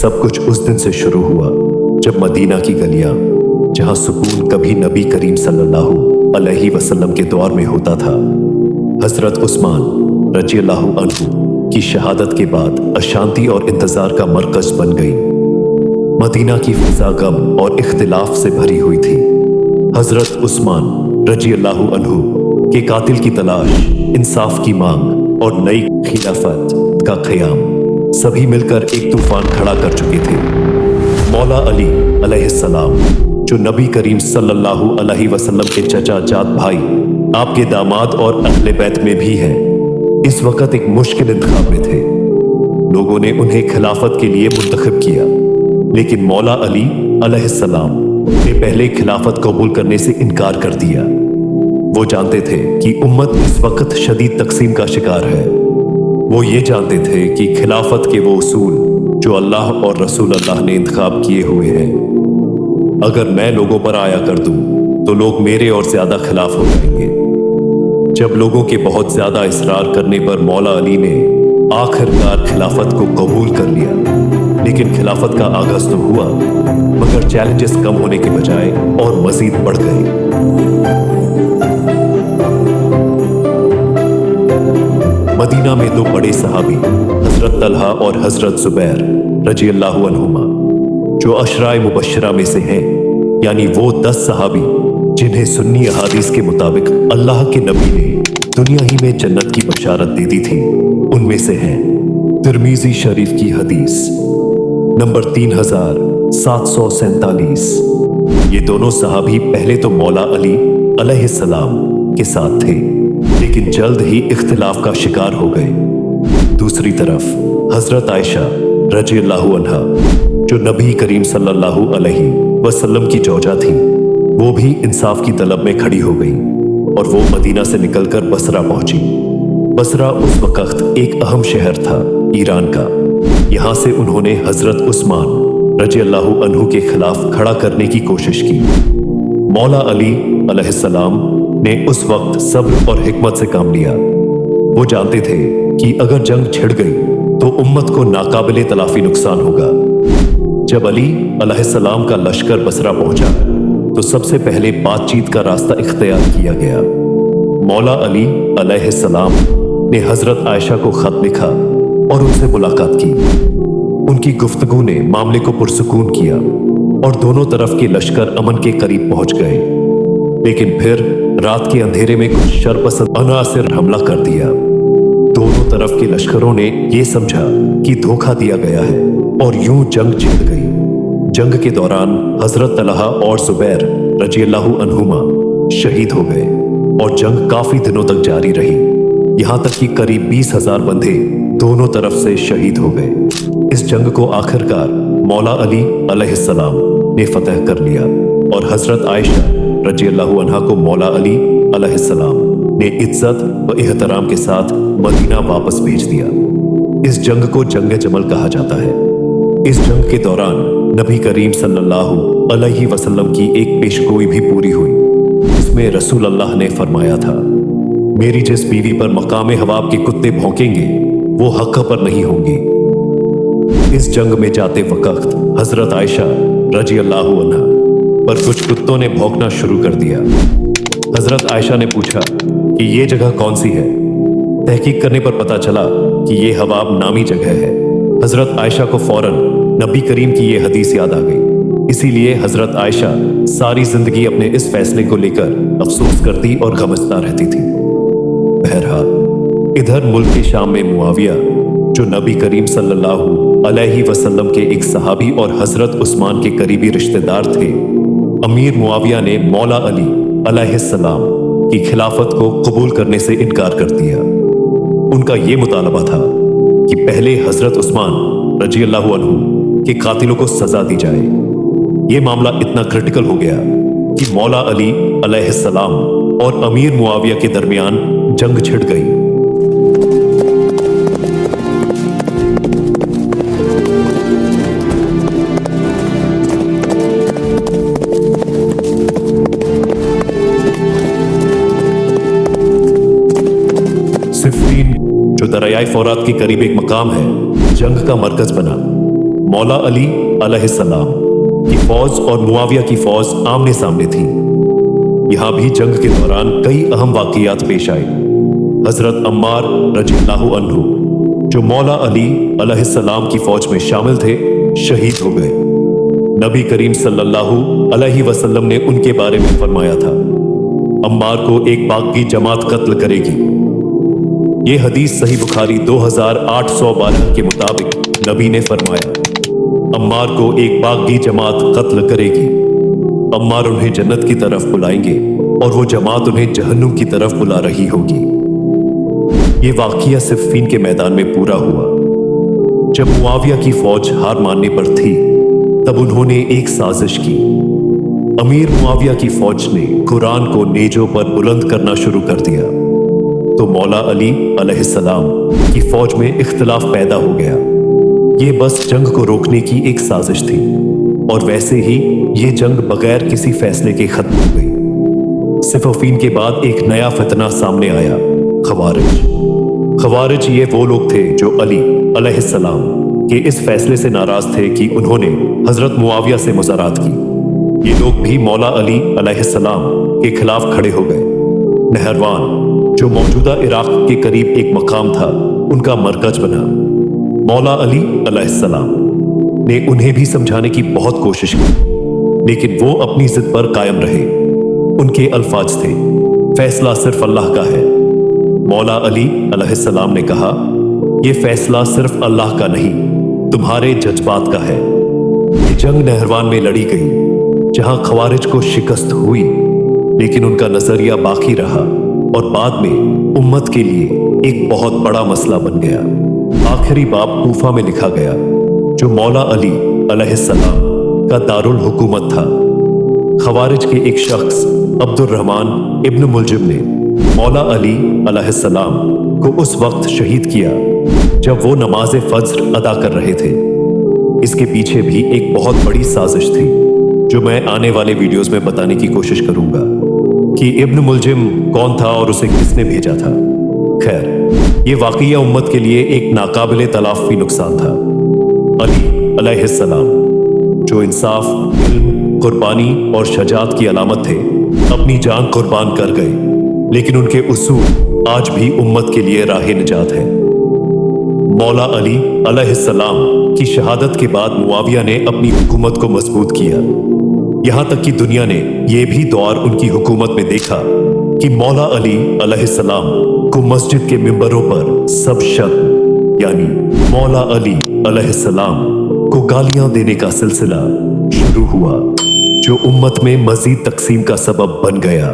सब कुछ उस दिन से शुरू हुआ जब मदीना की गलियां, जहां सुकून कभी नबी करीम सल्लल्लाहु अलैहि वसल्लम के दौर में होता था, हजरत उस्मान रज़ियल्लाहु अन्हु की शहादत के बाद अशांति और इंतजार का मरकज बन गई। मदीना की फिजा गम और इख्तिलाफ से भरी हुई थी। हजरत उस्मान रज़ियल्लाहु अन्हु के कातिल की तलाश, इंसाफ की मांग और नई खिलाफत का क़याम सभी मिलकर एक तूफान खड़ा कर चुके थे। मौला अली अलैहिस्सलाम, जो नबी करीम सल्लल्लाहु अलैहि वसल्लम के चचा जात भाई, आपके दामाद और अहले बैत में भी हैं, इस वक्त एक मुश्किल इंतखाब में थे। लोगों ने उन्हें खिलाफत के लिए मुंतखब किया, लेकिन मौला अली अलैहिस्सलाम ने पहले खिलाफत कबूल करने से इनकार कर दिया। वो जानते थे कि उम्मत इस वक्त शदीद तकसीम का शिकार है। वो ये जानते थे कि खिलाफत के वो उसूल जो अल्लाह और रसूल अल्लाह ने इंतखाब किए हुए हैं, अगर मैं लोगों पर आया कर दूं तो लोग मेरे और ज्यादा खिलाफ हो जाएंगे। जब लोगों के बहुत ज्यादा इसरार करने पर मौला अली ने आखिरकार खिलाफत को कबूल कर लिया। लेकिन खिलाफत का आगाज तो हुआ, मगर चैलेंजेस कम होने के बजाय और मजीद बढ़ गए। मदीना में दो बड़े सहाबी, हजरत तलहा और हजरत जुबैर रज़ियल्लाहु अन्हुमा, जो अशराए मुबश्शरा में से हैं, यानी वो 10 सहाबी जिन्हें सुन्नी अहादीस के मुताबिक अल्लाह के नबी ने दुनिया ही में जन्नत की बशारत दे दी थी, उनमें से हैं। तिर्मिज़ी शरीफ की हदीस नंबर 3747। ये दोनों सहाबी पहले तो मौला अली अलैहिस्सलाम के साथ थे, लेकिन जल्द ही इख्तिलाफ का शिकार हो गए। दूसरी तरफ हजरत आयशा रज़ियल्लाहु अन्हा, जो नबी करीम सल्लल्लाहु अलैहि वसल्लम की चौजा थी, वो भी इंसाफ की तलब में खड़ी हो गई और वो मदीना से निकलकर बसरा पहुंची। बसरा उस वक्त एक अहम शहर था ईरान का। यहां से उन्होंने हजरत उस्मान रज़ियल्लाहु अन्हु के खिलाफ खड़ा करने की कोशिश की। मौला अली अलैहिस्सलाम ने उस वक्त सब्र और हिकमत से काम लिया। वो जानते थे कि अगर जंग छिड़ गई तो उम्मत को नाकाबिले तलाफी नुकसान होगा। जब अली अलैहिस्सलाम का लश्कर बसरा पहुंचा तो सबसे पहले बातचीत का रास्ता इख्तियार किया गया। मौला अली अलैहिस्सलाम ने हजरत आयशा को खत लिखा और उनसे मुलाकात की। उनकी गुफ्तगू ने मामले को पुरसुकून किया और दोनों तरफ के लश्कर अमन के करीब पहुंच गए। लेकिन फिर रात के अंधेरे में कुछ शरपसंद अनासिर हमला कर दिया। दोनों तरफ के लश्करों ने यह समझा कि धोखा दिया गया है और यूं जंग छिड़ गई। जंग के दौरान हजरत तलहा और जुबैर रज़ियल्लाहु अन्हुमा शहीद हो गए और जंग काफी दिनों तक जारी रही, यहां तक कि करीब 20,000 बंदे दोनों तरफ से शहीद हो गए। इस जंग को आखिरकार मौला अली अलैहिस्सलाम ने फतह कर लिया और हजरत आयशा रज़ियल्लाहु अन्हा को मौला अली अलैहिस्सलाम ने इज्जत व एहतराम के साथ मदीना वापस भेज दिया। इस जंग को जंग जमल कहा जाता है। इस जंग के दौरान नबी करीम सल्लल्लाहु अलैहि वसल्लम की एक पेशगोई भी पूरी हुई। इसमें रसूल अल्लाह ने फरमाया था, मेरी जिस बीवी पर मकामे हवाब के कुत्ते भौंकेंगे वो हक पर नहीं होंगी। इस जंग में जाते वक्त हजरत आयशा रज़ियल्लाहु अन्हा पर कुछ कुत्तों ने भौंकना शुरू कर दिया। हजरत आयशा ने पूछा कि ये जगह कौन सी है। तहकीक करने पर पता चला कि ये हवाब नामी जगह है। हजरत आयशा को फौरन नबी करीम की ये हदीस याद आ गई। इसीलिए हजरत आयशा सारी जिंदगी अपने इस फैसले को लेकर अफसोस करती और गमजता रहती थी। बहरहाल इधर मुल्क के शाम में मुआविया, जो नबी करीम सल्लल्लाहु अलैहि वसल्लम के एक सहाबी और हजरत उस्मान के करीबी रिश्तेदार थे, अमीर मुआविया ने मौला अली अलैहिस्सलाम की खिलाफत को कबूल करने से इनकार कर दिया। उनका यह मुतालबा था कि पहले हजरत उस्मान रज़ियल्लाहु अन्हु के कातिलों को सजा दी जाए। यह मामला इतना क्रिटिकल हो गया कि मौला अली अलैहिस्सलाम और अमीर मुआविया के दरमियान जंग छिड़ गई। सिफ़ीन, जो दरियाए फ़ौरात के करीब एक मकाम है, जंग का मरकज बना। मौला अली अलैहिस्सलाम की फौज और मुआविया की फौज आमने सामने थी। यहां भी जंग के दौरान कई अहम वाकयात पेश आए। हजरत अम्मार रज़ियल्लाहु अन्हु जो मौला अली अलैहिस्सलाम की फौज में शामिल थे, शहीद हो गए। नबी करीम सल्लल्लाहु अलैहि वसल्लम ने उनके बारे में फरमाया था, अम्मार को एक बागी जमात कत्ल करेगी। ये हदीस सही बुखारी 2812 के मुताबिक नबी ने फरमाया, अम्मार को एक बागी जमात कत्ल करेगी। अम्मार उन्हें जन्नत की तरफ बुलाएंगे और वो जमात उन्हें जहन्नुम की तरफ बुला रही होगी। ये वाकया सिफ़ीन के मैदान में पूरा हुआ। जब मुआविया की फौज हार मानने पर थी, तब उन्होंने एक साजिश की। अमीर मुआविया की फौज ने कुरान को नेजों पर बुलंद करना शुरू कर दिया, तो मौला अली अलैहिस्सलाम की फौज में इख्तिलाफ पैदा हो गया। ये बस जंग को रोकने की एक साजिश थी, और वैसे ही ये जंग बगैर किसी फैसले के खत्म हो गई। सिफ़ीन के बाद एक नया फितना सामने आया, खवारिज। खवारिज ये वो लोग थे जो अली अलैहिस्सलाम के इस फैसले से नाराज थे कि उन्होंने हजरत मुआविया से मुज़ारात की। ये लोग भी मौला अली अलैहिस्सलाम के खिलाफ खड़े हो गए। नहरवान जो मौजूदा इराक के करीब एक मकाम था, उनका मरकज बना। मौला अली अलैहिस्सलाम ने उन्हें भी समझाने की बहुत कोशिश की, लेकिन वो अपनी जिद पर कायम रहे। उनके अल्फाज थे, फैसला सिर्फ अल्लाह का है। मौला अली अलैहिस्सलाम ने कहा, यह फैसला सिर्फ अल्लाह का नहीं, तुम्हारे जज्बात का है। ये जंग नहरवान में लड़ी गई, जहां खवारिज को शिकस्त हुई, लेकिन उनका नजरिया बाकी रहा और बाद में उम्मत के लिए एक बहुत बड़ा मसला बन गया। आखिरी बाब कूफा में लिखा गया, जो मौला अली अलैहिस्सलाम का दारुल हुकूमत था। खवारिज के एक शख्स अब्दुर्रहमान इब्न मुलजिम ने मौला अली अलैहिस्सलाम को उस वक्त शहीद किया जब वो नमाज फज्र अदा कर रहे थे। इसके पीछे भी एक बहुत बड़ी साजिश थी, जो मैं आने वाले वीडियोस में बताने की कोशिश करूंगा कि इब्न मुलजिम कौन था और उसे किसने भेजा था। खैर, ये वाकया उम्मत के लिए एक नाकाबिले तलाफी नुकसान था। अली अलैहिस्सलाम जो इंसाफ, इल्म, कुर्बानी और शजात की अलामत थे, अपनी जान कुर्बान कर गए, लेकिन उनके उसूल आज भी उम्मत के लिए राह निजात है। मौला अली अलैहिस्सलाम की शहादत के बाद मुआविया ने अपनी हुकूमत को मजबूत किया। यहां तक कि दुनिया ने यह भी दौर उनकी हुकूमत में देखा कि मौला अली अलैहिस्सलाम को मस्जिद के मिंबरों पर सब शक यानी मौला अली अलैहिस्सलाम को गालियां देने का सिलसिला शुरू हुआ, जो उम्मत में मजीद तकसीम का सबब बन गया।